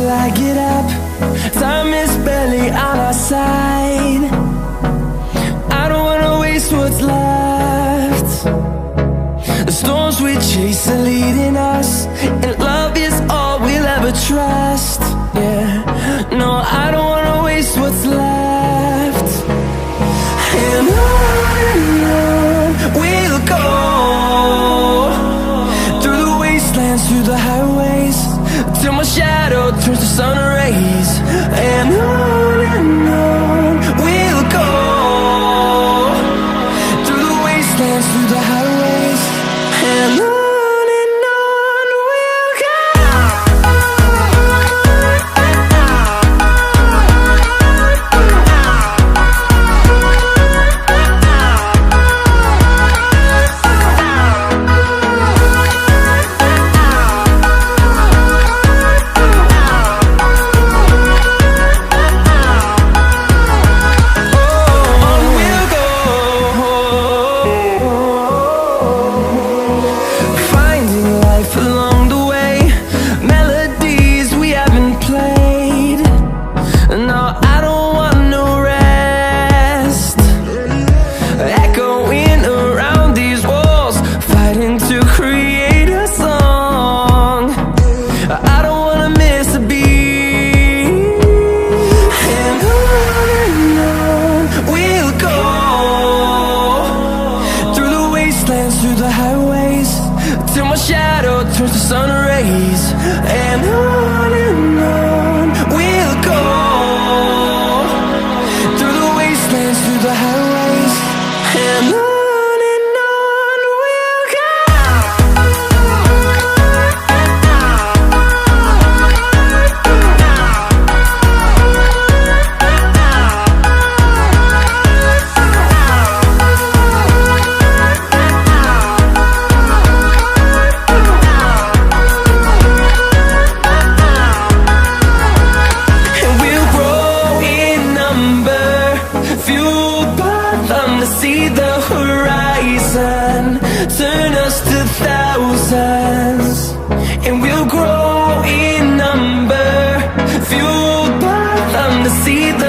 till I get up. Time is barely on our side. I don't wanna waste what's left. The storms we chase are leading us, and love is all we'll ever trust. Yeah, no, I don't wanna waste what's left. And on we'll go, through the wastelands, through the highways, till my shadow turns to sun rays. And on we'll go, through the wastelands, through the highways, and on we'll go. Through the highways, till my shadow turns to sun rays. And on we'll go, through the wastelands, through the highways, and on we'll go. See the horizon turn us to thousands, and we'll grow in number, fueled by them to see the